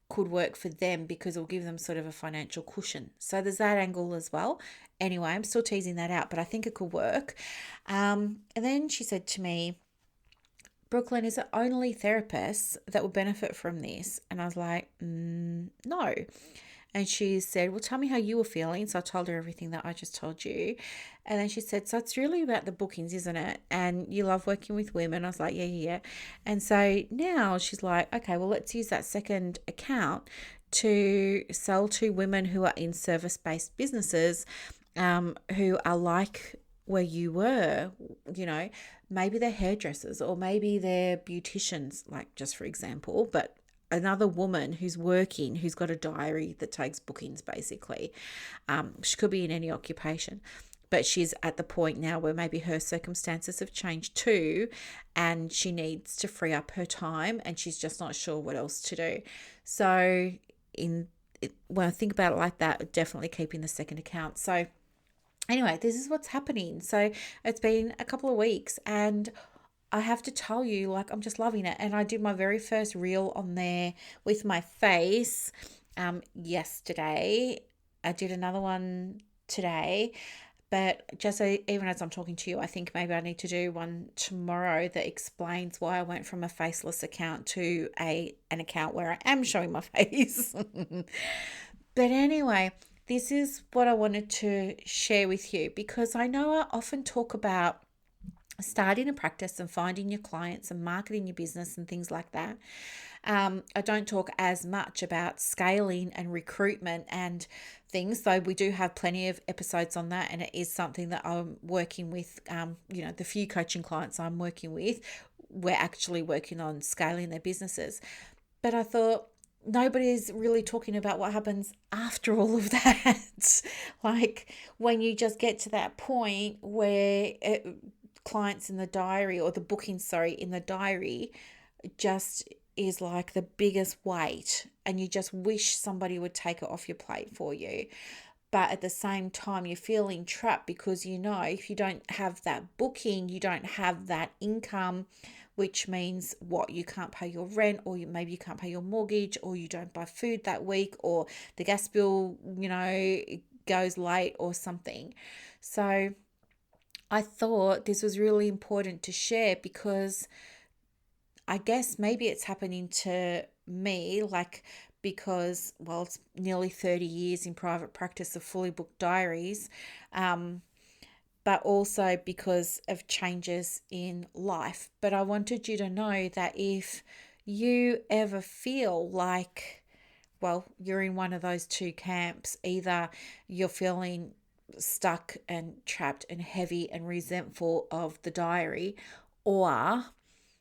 could work for them, because it will give them sort of a financial cushion. So there's that angle as well. Anyway, I'm still teasing that out, but I think it could work. And then she said to me, Brooklyn, is it only therapists that will benefit from this? And I was like, no. And she said, well, tell me how you were feeling. So I told her everything that I just told you. And then she said, so it's really about the bookings, isn't it? And you love working with women. I was like, yeah. And so now she's like, okay, well, let's use that second account to sell to women who are in service-based businesses, who are like where you were, maybe they're hairdressers or maybe they're beauticians, like, just for example, but another woman who's working, who's got a diary that takes bookings, basically. She could be in any occupation, but she's at the point now where maybe her circumstances have changed too, and she needs to free up her time, and she's just not sure what else to do. So when I think about it like that, definitely keeping the second account. So anyway, this is what's happening. So it's been a couple of weeks, and I have to tell you, like, I'm just loving it. And I did my very first reel on there with my face yesterday. I did another one today. But just even as I'm talking to you, I think maybe I need to do one tomorrow that explains why I went from a faceless account to an account where I am showing my face. But anyway, this is what I wanted to share with you, because I know I often talk about starting a practice and finding your clients and marketing your business and things like that. I don't talk as much about scaling and recruitment and things, though we do have plenty of episodes on that, and it is something that I'm working with, the few coaching clients I'm working with, were actually working on scaling their businesses. But I thought nobody's really talking about what happens after all of that. Like when you just get to that point where clients in the diary, or the booking, sorry, in the diary just is like the biggest weight, and you just wish somebody would take it off your plate for you. But at the same time, you're feeling trapped because you know if you don't have that booking, you don't have that income, which means what? You can't pay your rent, or maybe you can't pay your mortgage, or you don't buy food that week, or the gas bill, goes late or something. So I thought this was really important to share because I guess maybe it's happening to me, like, because, well, it's nearly 30 years in private practice of fully booked diaries, um, but also because of changes in life. But I wanted you to know that if you ever feel like, well, you're in one of those two camps, either you're feeling stuck and trapped and heavy and resentful of the diary, or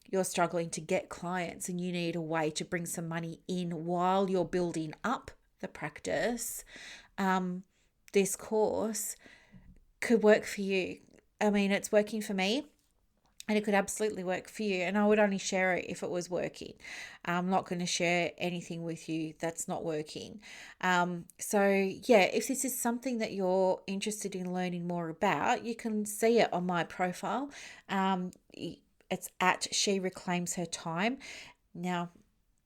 you're struggling to get clients and you need a way to bring some money in while you're building up the practice, this course could work for you. I mean, it's working for me, and it could absolutely work for you. And I would only share it if it was working. I'm not going to share anything with you that's not working. So yeah, if this is something that you're interested in learning more about, you can see it on my profile. It's at She Reclaims Her Time. Now,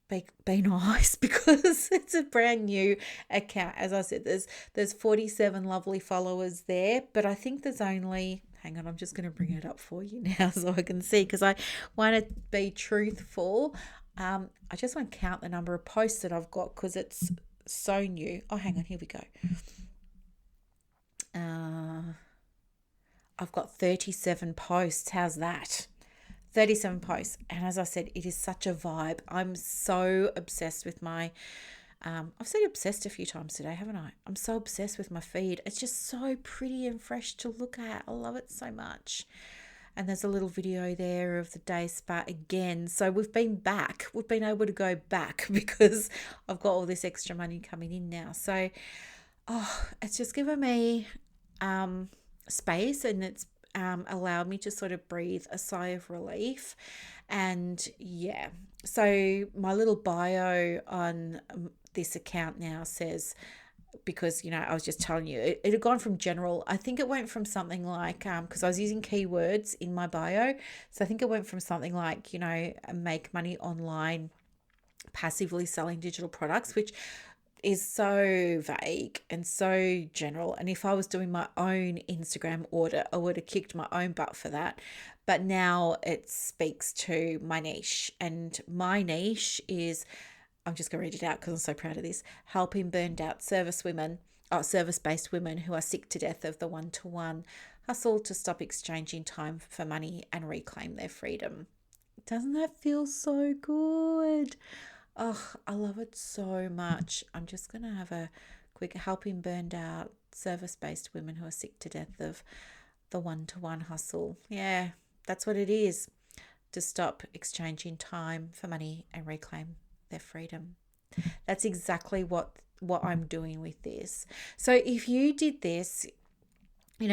be nice because it's a brand new account. As I said, there's 47 lovely followers there, but I think there's only, hang on, I'm just going to bring it up for you now so I can see, because I want to be truthful. I just want to count the number of posts that I've got because it's so new. Oh, hang on, here we go. I've got 37 posts. How's that? 37 posts. And as I said, it is such a vibe. I'm so obsessed with my, I've said obsessed a few times today, haven't I? I'm so obsessed with my feed. It's just so pretty and fresh to look at. I love it so much. And there's a little video there of the day spa again. So we've been back. We've been able to go back because I've got all this extra money coming in now. So, it's just given me space, and it's allowed me to sort of breathe a sigh of relief. And yeah, so my little bio on this account now says, because I was just telling you, it had gone from general, I think it went from something like, because I was using keywords in my bio, so I think it went from something like make money online passively selling digital products, which is so vague and so general. And if I was doing my own Instagram audit, I would have kicked my own butt for that. But now it speaks to my niche. And my niche is, I'm just going to read it out because I'm so proud of this, helping burned out service-based women who are sick to death of the one-to-one hustle to stop exchanging time for money and reclaim their freedom. Doesn't that feel so good? Oh, I love it so much. I'm just going to have a quick helping burned out service-based women who are sick to death of the one-to-one hustle. Yeah, that's what it is. To stop exchanging time for money and reclaim their freedom. That's exactly what I'm doing with this. So if you did this,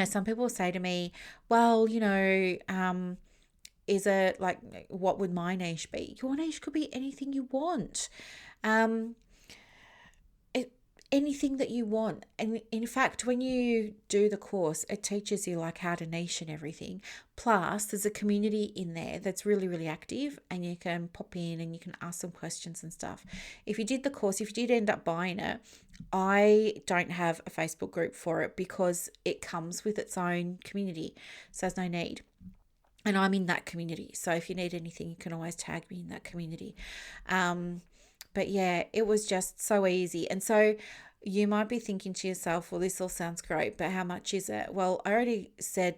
some people say to me, well, is it like, what would my niche be? Your niche could be anything you want. Anything that you want. And in fact, when you do the course, it teaches you like how to niche and everything. Plus, there's a community in there that's really, really active, and you can pop in and you can ask some questions and stuff. If you did the course, if you did end up buying it, I don't have a Facebook group for it because it comes with its own community. So there's no need. And I'm in that community. So if you need anything, you can always tag me in that community. But yeah, it was just so easy. And so you might be thinking to yourself, well, this all sounds great, but how much is it? Well, I already said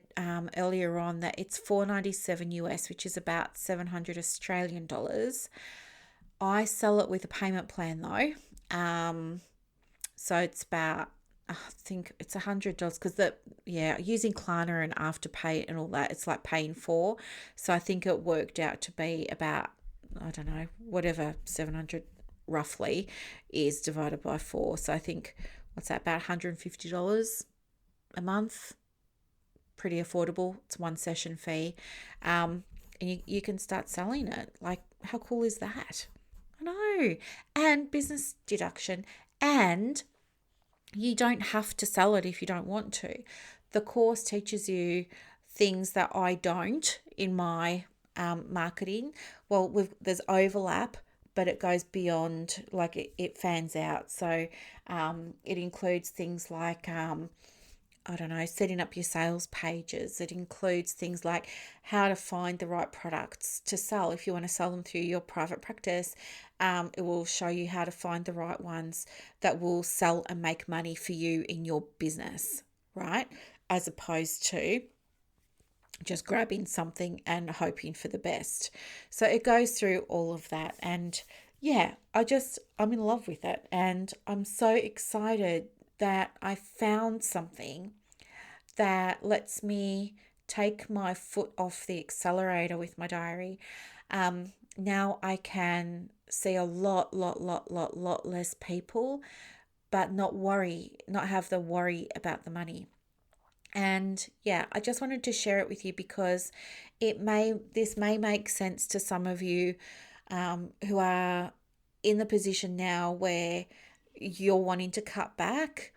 earlier on that it's $497 US, which is about 700 Australian dollars. I sell it with a payment plan though. So it's about I think it's $100 because using Klarna and Afterpay and all that, it's like paying for. So I think it worked out to be about, I don't know, whatever 700 roughly is divided by 4. So I think, what's that, about $150 a month? Pretty affordable. It's one session fee. And you can start selling it. Like, how cool is that? I know. And business deduction. And you don't have to sell it if you don't want to. The course teaches you things that I don't in my marketing. Well, there's overlap, but it goes beyond, like it fans out. So it includes things like, I don't know, setting up your sales pages. It includes things like how to find the right products to sell. If you want to sell them through your private practice, it will show you how to find the right ones that will sell and make money for you in your business, right? As opposed to just grabbing something and hoping for the best. So it goes through all of that. And yeah, I'm in love with it. And I'm so excited that I found something that lets me take my foot off the accelerator with my diary. Now I can see a lot less people, but not have the worry about the money. And yeah, I just wanted to share it with you because this may make sense to some of you who are in the position now where you're wanting to cut back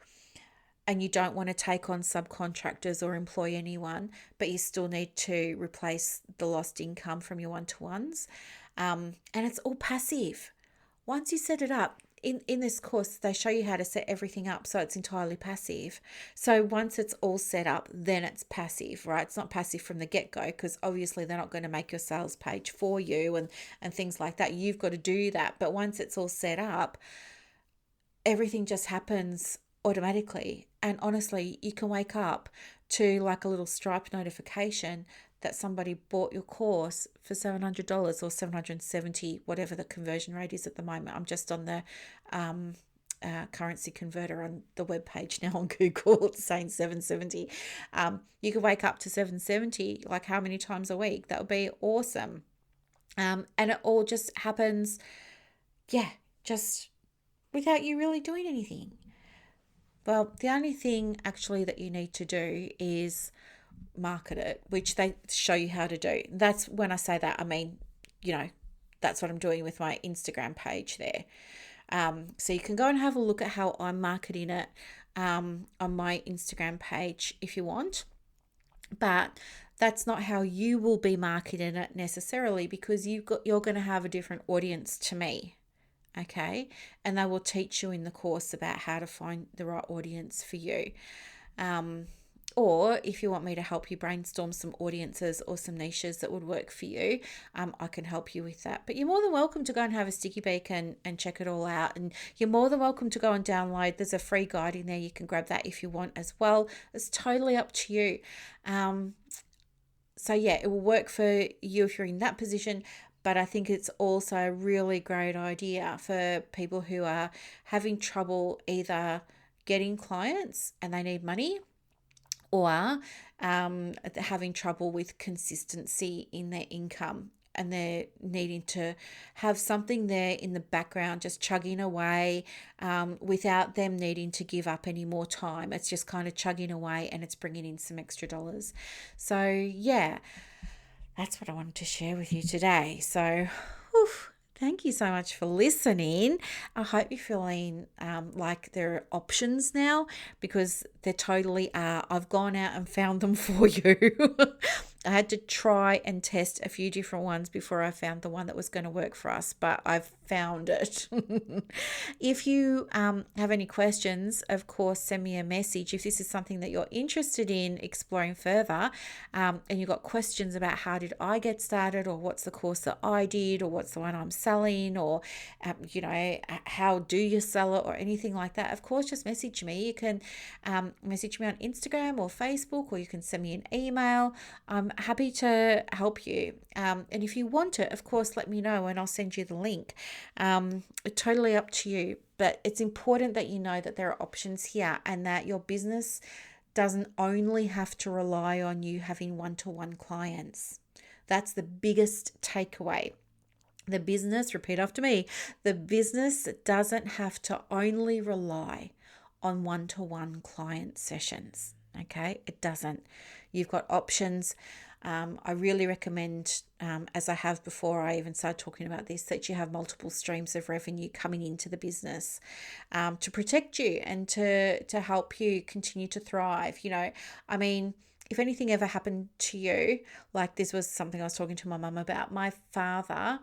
and you don't want to take on subcontractors or employ anyone, but you still need to replace the lost income from your one-to-ones. And it's all passive. Once you set it up, in this course, they show you how to set everything up so it's entirely passive. So once it's all set up, then it's passive, right? It's not passive from the get-go because obviously they're not going to make your sales page for you and things like that. You've got to do that. But once it's all set up, everything just happens automatically. And honestly, you can wake up to like a little Stripe notification that somebody bought your course for $700 or $770, whatever the conversion rate is at the moment. I'm just on the currency converter on the webpage now on Google. It's saying $770. You could wake up to $770 like how many times a week? That would be awesome. And it all just happens, just without you really doing anything. Well, the only thing actually that you need to do is market it, which they show you how to do. That's when I say that, I mean, that's what I'm doing with my Instagram page there. So you can go and have a look at how I'm marketing it on my Instagram page if you want. But that's not how you will be marketing it necessarily because you're going to have a different audience to me. Okay, and they will teach you in the course about how to find the right audience for you. Or if you want me to help you brainstorm some audiences or some niches that would work for you, I can help you with that. But you're more than welcome to go and have a sticky beak and check it all out. And you're more than welcome to go and download. There's a free guide in there. You can grab that if you want as well. It's totally up to you. So yeah, it will work for you if you're in that position. But I think it's also a really great idea for people who are having trouble either getting clients and they need money, or having trouble with consistency in their income and they're needing to have something there in the background just chugging away without them needing to give up any more time. It's just kind of chugging away and it's bringing in some extra dollars. So yeah, that's what I wanted to share with you today. So thank you so much for listening. I hope you're feeling like there are options now because there totally are. I've gone out and found them for you. I had to try and test a few different ones before I found the one that was going to work for us, but I've found it. If you have any questions, of course, send me a message. If this is something that you're interested in exploring further and you've got questions about how did I get started or what's the course that I did or what's the one I'm selling or, how do you sell it or anything like that, of course, just message me. You can message me on Instagram or Facebook or you can send me an email. I'm happy to help you. And if you want it, of course, let me know and I'll send you the link. It's totally up to you. But it's important that you know that there are options here and that your business doesn't only have to rely on you having one-to-one clients. That's the biggest takeaway. The business, repeat after me, the business doesn't have to only rely on one-to-one client sessions. Okay, it doesn't. You've got options. I really recommend, as I have before I even started talking about this, that you have multiple streams of revenue coming into the business to protect you and to help you continue to thrive. If anything ever happened to you, like this was something I was talking to my mum about. My father,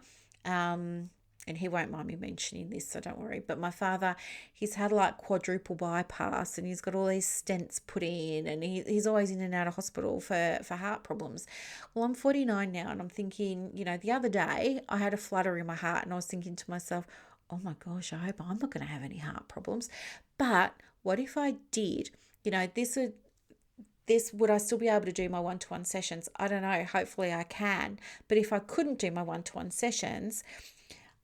and he won't mind me mentioning this, so don't worry. But my father, he's had like quadruple bypass and he's got all these stents put in and he's always in and out of hospital for heart problems. Well, I'm 49 now and I'm thinking, the other day I had a flutter in my heart and I was thinking to myself, oh my gosh, I hope I'm not going to have any heart problems. But what if I did? Would I still be able to do my one-to-one sessions? I don't know. Hopefully I can. But if I couldn't do my one-to-one sessions,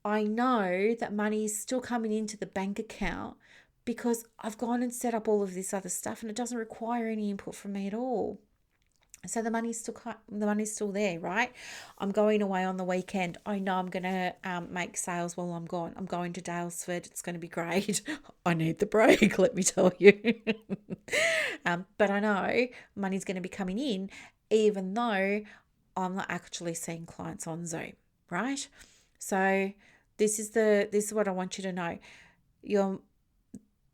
I know that money is still coming into the bank account because I've gone and set up all of this other stuff and it doesn't require any input from me at all. So the money's still there, right? I'm going away on the weekend. I know I'm going to make sales while I'm gone. I'm going to Dalesford. It's going to be great. I need the break, let me tell you. But I know money's going to be coming in even though I'm not actually seeing clients on Zoom, right? So this is what I want you to know.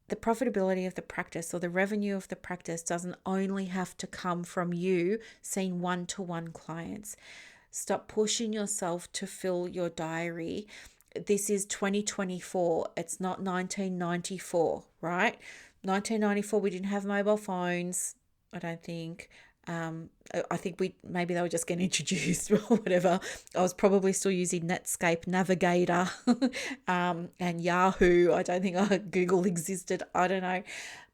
The profitability of the practice or the revenue of the practice doesn't only have to come from you seeing one-to-one clients. Stop pushing yourself to fill your diary. This is 2024. It's not 1994, right? 1994, we didn't have mobile phones, I don't think. I think maybe they were just getting introduced or whatever. I was probably still using Netscape Navigator and Yahoo. I don't think Google existed. I don't know.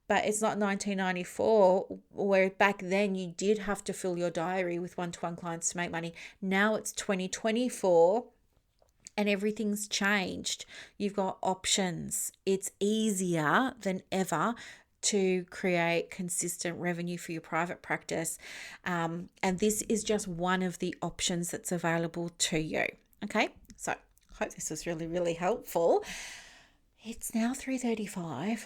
But it's not 1994 where back then you did have to fill your diary with one-to-one clients to make money. Now it's 2024 and everything's changed. You've got options. It's easier than ever to create consistent revenue for your private practice. And this is just one of the options that's available to you. Okay, so I hope this was really, really helpful. It's now 3:35.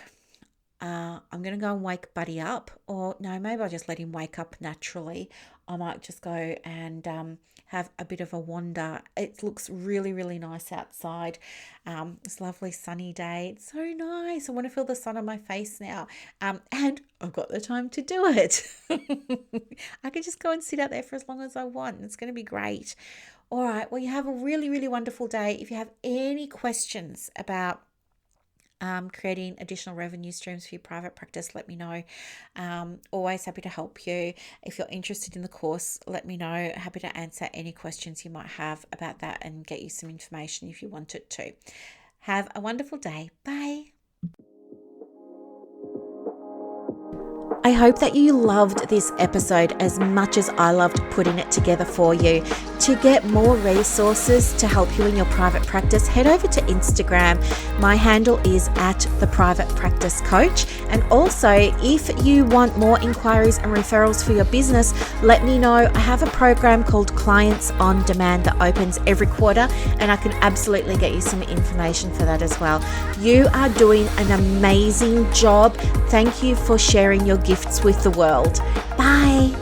I'm going to go and wake Buddy up, or no, maybe I'll just let him wake up naturally. I might just go and have a bit of a wander. It looks really, really nice outside. It's a lovely sunny day. It's so nice. I want to feel the sun on my face now. And I've got the time to do it. I can just go and sit out there for as long as I want. It's going to be great. All right. Well, you have a really, really wonderful day. If you have any questions about creating additional revenue streams for your private practice, let me know. Always happy to help you. If you're interested in the course, let me know. Happy to answer any questions you might have about that and get you some information if you want it to. Have a wonderful day. Bye. I hope that you loved this episode as much as I loved putting it together for you. To get more resources to help you in your private practice, head over to Instagram. My handle is @theprivatepracticecoach. And also, if you want more inquiries and referrals for your business, let me know. I have a program called Clients on Demand that opens every quarter, and I can absolutely get you some information for that as well. You are doing an amazing job. Thank you for sharing your gifts with the world. Bye.